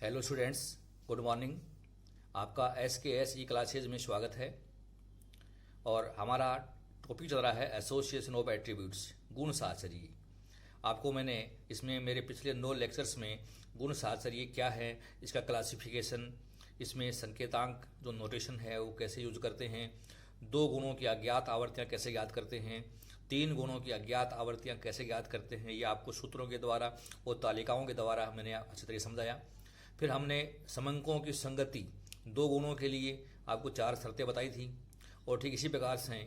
Hello students, good morning. आपका SKS ई classes में स्वागत है। और हमारा टॉपिक चल रहा है एसोसिएशन ऑफ एट्रीब्यूट्स, गुण साहचर्य। आपको मैंने इसमें मेरे पिछले 9 लेक्चर्स में गुण साहचर्य क्या है, इसका क्लासिफिकेशन, इसमें संकेतांक जो नोटेशन है वो कैसे यूज करते हैं, 2 गुणों की अज्ञात आवर्तियाँ कैसे ज्ञात करते हैं, 3 गुणों की अज्ञात आवर्तियाँ कैसे ज्ञात करते हैं, ये आपको सूत्रों के द्वारा और तालिकाओं के द्वारा मैंने अच्छी तरह समझाया। फिर हमने समंकों की संगति 2 गुणों के लिए आपको 4 शर्तें बताई थी, और ठीक इसी प्रकार से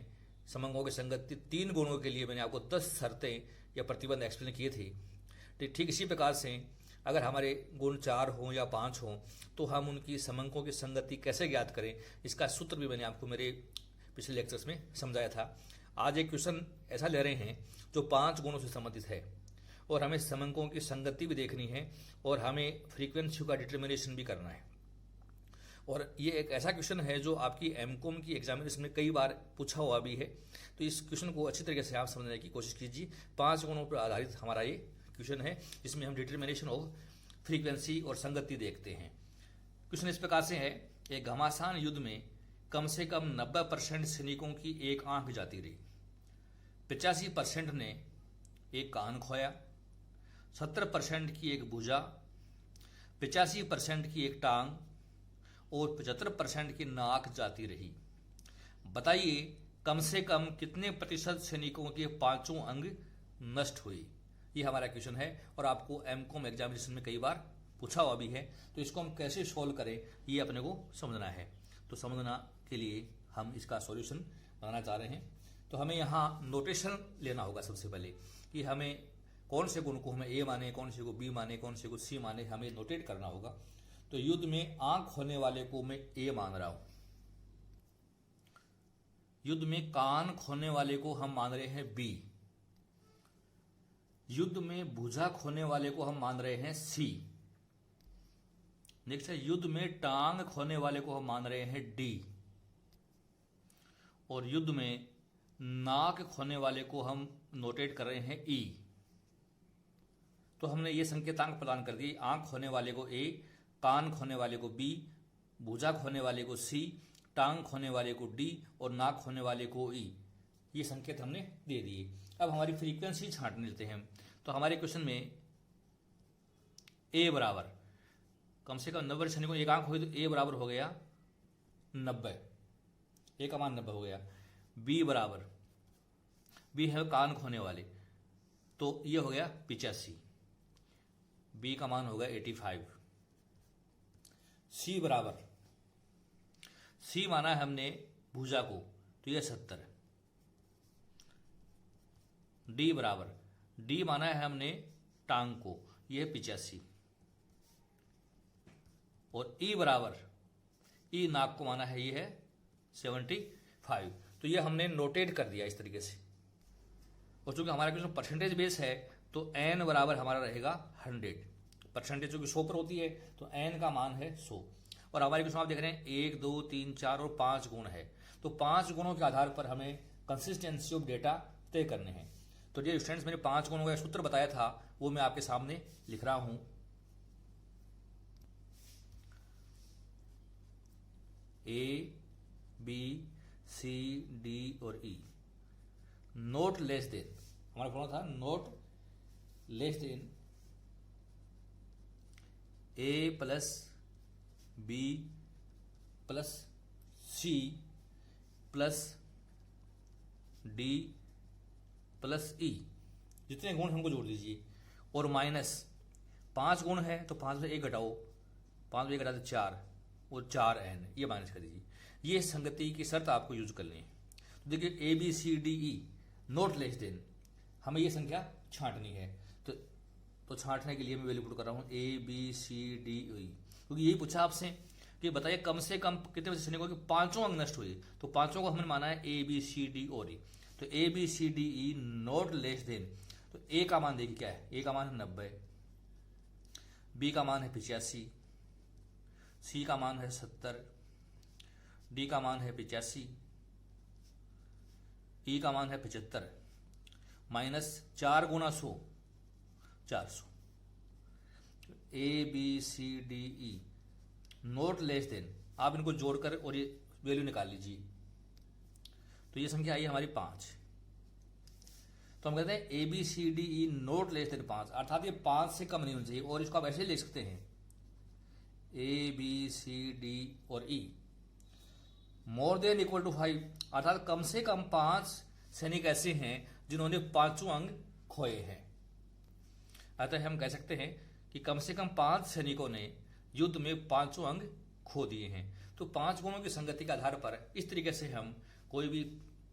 समंकों की संगति 3 गुणों के लिए मैंने आपको 10 शर्तें या प्रतिबंध एक्सप्लेन किए थे। ठीक इसी प्रकार से अगर हमारे गुण 4 हों या 5 हों तो हम उनकी समंकों की संगति कैसे ज्ञात करें, इसका सूत्र भी मैंने आपको मेरे पिछले लेक्चर्स में समझाया था। आज एक क्वेश्चन ऐसा ले रहे हैं जो 5 गुणों से संबंधित है, और हमें समंकों की संगति भी देखनी है और हमें फ्रीक्वेंसी का डिटर्मिनेशन भी करना है। और ये एक ऐसा क्वेश्चन है जो आपकी एमकॉम की एग्जामिनेशन में कई बार पूछा हुआ भी है, तो इस क्वेश्चन को अच्छी तरीके से आप समझने की कोशिश कीजिए। 5 गुणों पर आधारित हमारा ये क्वेश्चन है, जिसमें हम डिटर्मिनेशन ऑफ फ्रीक्वेंसी और संगति देखते हैं। क्वेश्चन इस प्रकार से है, एक घमासान युद्ध में कम से कम 90% सैनिकों की एक आंख जाती रही, 85% ने एक कान खोया, 70% की एक भुजा, 85% की एक टांग और 75% की नाक जाती रही। बताइए कम से कम कितने प्रतिशत सैनिकों के 5 अंग नष्ट हुए। ये हमारा क्वेश्चन है और आपको एमकॉम एग्जामिनेशन में कई बार पूछा हुआ भी है, तो इसको हम कैसे सोल्व करें ये अपने को समझना है। तो समझना के लिए हम इसका सॉल्यूशन बनाना चाह रहे हैं। तो हमें यहाँ नोटेशन लेना होगा सबसे पहले, कि हमें कौन से गुण को हमें ए माने, कौन से को बी माने, कौन से को सी माने, हमें नोटेट करना होगा। तो युद्ध में आंख होने वाले को मैं ए मान रहा हूं, युद्ध में कान खोने वाले को हम मान रहे हैं बी, युद्ध में भुजा खोने वाले को हम मान रहे हैं सी, नेक्स्ट है युद्ध में टांग खोने वाले को हम मान रहे हैं डी, और युद्ध में नाक खोने वाले को हम नोटेट कर रहे हैं ई। तो हमने ये संकेतांक प्रदान कर दिए, आंख खोने वाले को ए, कान खोने वाले को बी, भुजा खोने वाले को सी, टांग खोने वाले को डी और नाक खोने वाले को ई। ये संकेत हमने दे दिए। अब हमारी फ्रीक्वेंसी छांट लेते हैं। तो हमारे क्वेश्चन में ए बराबर कम से कम 90 सैनिकों एक आंख हुई, तो ए बराबर हो गया 90, ए का मान 90 हो गया। बी बराबर, बी है कान खोने वाले, तो ये हो गया 85, बी का मान होगा 85। सी बराबर, सी माना है हमने भुजा को, तो यह 70। डी बराबर, डी माना है हमने टांग को, यह 85। और ई बराबर, ई नाक को माना है, ये है 75। तो ये हमने नोटेट कर दिया इस तरीके से। और चूंकि हमारा क्वेश्चन परसेंटेज बेस है, तो एन बराबर हमारा रहेगा 100। परसेंटेज चूंकि 100 पर होती है, तो एन का मान है 100। और हमारे क्वेश्चन आप देख रहे हैं 1, 2, 3, 4 और 5 गुण है। तो 5 गुणों के आधार पर हमें कंसिस्टेंसी ऑफ डेटा तय करने हैं। तो ये स्टूडेंट्स, मैंने 5 गुणों का सूत्र बताया था, वो मैं आपके सामने लिख रहा हूं। ए, बी, सी, डी और ई। नोट लेस देन, हमारा फॉर्मूला था not less than a plus b plus c plus d plus e. जितने गुण हमको जोड़ दीजिए, और माइनस 5 गुण है तो 5 में 1 घटाओ, 5 में 1 घटाओ तो 4 और 4 एन, ये माइनस कर दीजिए। ये संगति की शर्त आपको यूज करनी है। तो देखिए A B C D E not less than, हमें ये संख्या छांटनी है। तो छांटने के लिए मैं वैल्यू पुट कर रहा हूं ए बी सी डी ई, क्योंकि यही पूछा आपसे कि बताइए कम से कम कितने सैनिकों के 5 अंग नष्ट हुए। तो 5 को हमने माना है ए बी सी डी और ई। तो A B C D E not less than, तो ए का मान देखिए क्या है, ए का मान है 90, बी का मान है 85, सी का मान है 70, डी का मान है 85, ई का मान है 75, minus 4 Guna 100 400। ABCDE not less than, आप इनको जोड़कर और ये वैल्यू निकाल लीजिए। तो ये संख्या आई हमारी 5। तो हम कहते हैं ABCDE नॉट लेस देन 5, अर्थात ये 5 से कम नहीं होनी चाहिए। और इसको आप ऐसे लिख सकते हैं ABCD और E more than equal to 5, अर्थात कम से कम 5 सैनिक ऐसे हैं जिन्होंने 5 अंक खोए हैं। अतः हम कह सकते हैं कि कम से कम 5 सैनिकों ने युद्ध में 5 अंक खो दिए हैं। तो 5 गुणों की संगति के आधार पर इस तरीके से हम कोई भी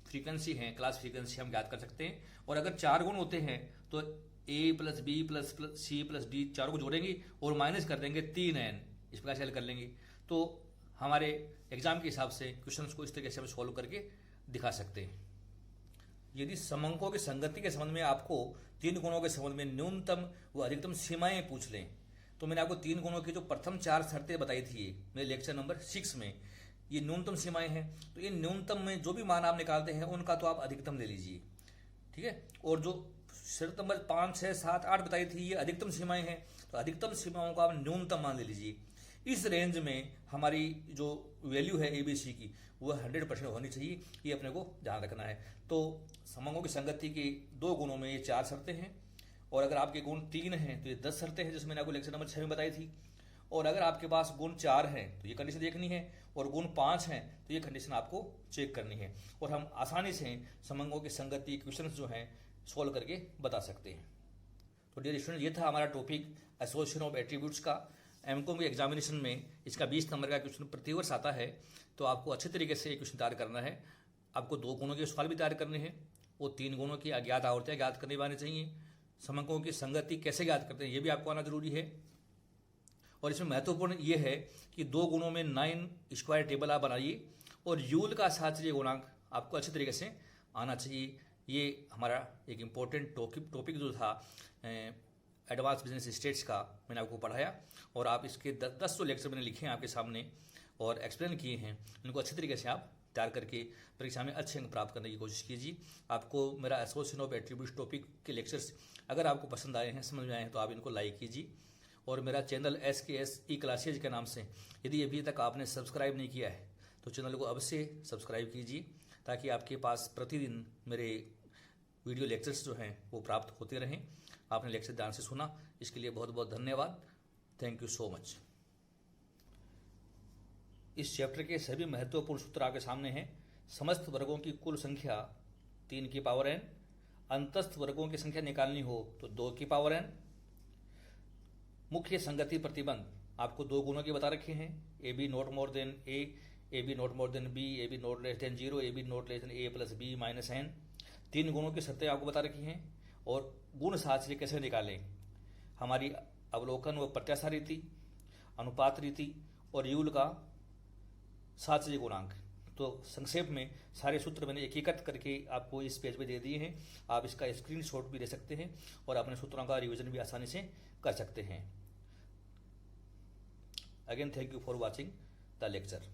फ्रीक्वेंसी है, क्लास फ्रीक्वेंसी हम ज्ञात कर सकते हैं। और अगर 4 गुण होते हैं तो A plus B plus C plus D चारों को जोड़ेंगे और माइनस कर देंगे 3n, इस प्रकार से हल कर लेंगे। तो हमारे एग्जाम के हिसाब से क्वेश्चंस को इस तरीके से हम सॉल्व करके दिखा सकते हैं। यदि समंकों की संगति के संबंध में आपको 3 गुणों के संबंध में न्यूनतम व अधिकतम सीमाएं पूछ लें, तो मैंने आपको 3 गुणों की जो प्रथम 4 शर्तें बताई थी मेरे लेक्चर नंबर 6 में, ये न्यूनतम सीमाएं हैं। तो इन न्यूनतम में जो भी मान आप निकालते हैं उनका तो आप अधिकतम ले लीजिए, ठीक है। और जो शर्त नंबर 5, 6, 7, 8 बताई थी ये अधिकतम सीमाएं हैं, तो अधिकतम सीमाओं का आप न्यूनतम मान ले लीजिए। इस रेंज में हमारी जो वैल्यू है ABC की वह 100% होनी चाहिए, ये अपने को ध्यान रखना है। तो समंकों की संगति की 2 गुणों में ये 4 शर्तें हैं, और अगर आपके गुण 3 हैं तो ये 10 शर्तें हैं, जिसमें मैंने आपको लेक्चर नंबर 6 में बताई थी। और अगर आपके पास गुण 4 हैं तो ये कंडीशन देखनी है, और गुण 5 हैं तो ये कंडीशन आपको चेक करनी है। और हम आसानी से समंकों की संगति क्वेश्चन जो हैं सोल्व करके बता सकते हैं। तो डियर स्टूडेंट, ये था हमारा टॉपिक एसोसिएशन ऑफ एट्रीब्यूट्स का। एमकॉम के एग्जामिनेशन में इसका 20 नंबर का क्वेश्चन प्रतिवर्ष आता है, तो आपको अच्छे तरीके से ये क्वेश्चन तैयार करना है। आपको 2 गुणों के सवाल भी तैयार करने हैं, और 3 गुणों की अज्ञात आवर्तियाँ ज्ञात करनी आनी चाहिए। समंकों की संगति कैसे ज्ञात करते हैं ये भी आपको आना जरूरी है। और इसमें महत्वपूर्ण ये है कि 2 गुणों में 9 स्क्वायर टेबल आप बनाइए, और यूल का शास्त्रीय गुणांक आपको अच्छे तरीके से आना चाहिए। ये हमारा एक इम्पोर्टेंट टॉपिक जो था एडवांस बिजनेस स्टेट्स का, मैंने आपको पढ़ाया, और आप इसके 10 लेक्चर मैंने लिखे हैं आपके सामने और एक्सप्लेन किए हैं। इनको अच्छे तरीके से आप तैयार करके परीक्षा में अच्छे अंक प्राप्त करने की कोशिश कीजिए। आपको मेरा एसोसिएशन ऑफ एट्रीब्यूट्स टॉपिक के लेक्चर्स अगर आपको पसंद आए हैं, समझ में आए हैं, तो आप इनको लाइक कीजिए। और मेरा चैनल SKS ई क्लासेज के नाम से यदि अभी तक आपने सब्सक्राइब नहीं किया है तो चैनल को अवश्य सब्सक्राइब कीजिए, ताकि आपके पास प्रतिदिन मेरे वीडियो लेक्चर्स जो हैं वो प्राप्त होते रहें। आपने लेक्चर ध्यान से सुना, इसके लिए बहुत बहुत धन्यवाद। Thank you so much. इस चैप्टर के सभी महत्वपूर्ण सूत्र आपके सामने हैं। समस्त वर्गों की कुल संख्या 3 की पावर n, अंतस्थ वर्गों की संख्या निकालनी हो तो 2 की पावर n। मुख्य संगति प्रतिबंध आपको 2 गुणों के बता रखे हैं, AB not more than A, AB not more than B, AB not less than 0, AB not less than A plus B minus n। 3 गुणों की शर्तें आपको बता रखी हैं। और गुण शास्त्री कैसे निकालें, हमारी अवलोकन व प्रत्याशा रीति, अनुपात रीति और यूल का शास्त्रीय गुणांक। तो संक्षेप में सारे सूत्र मैंने एकीकृत करके आपको इस पेज पे दे दिए हैं। आप इसका स्क्रीनशॉट भी ले सकते हैं और अपने सूत्रों का रिवीजन भी आसानी से कर सकते हैं। Again thank you for watching the lecture.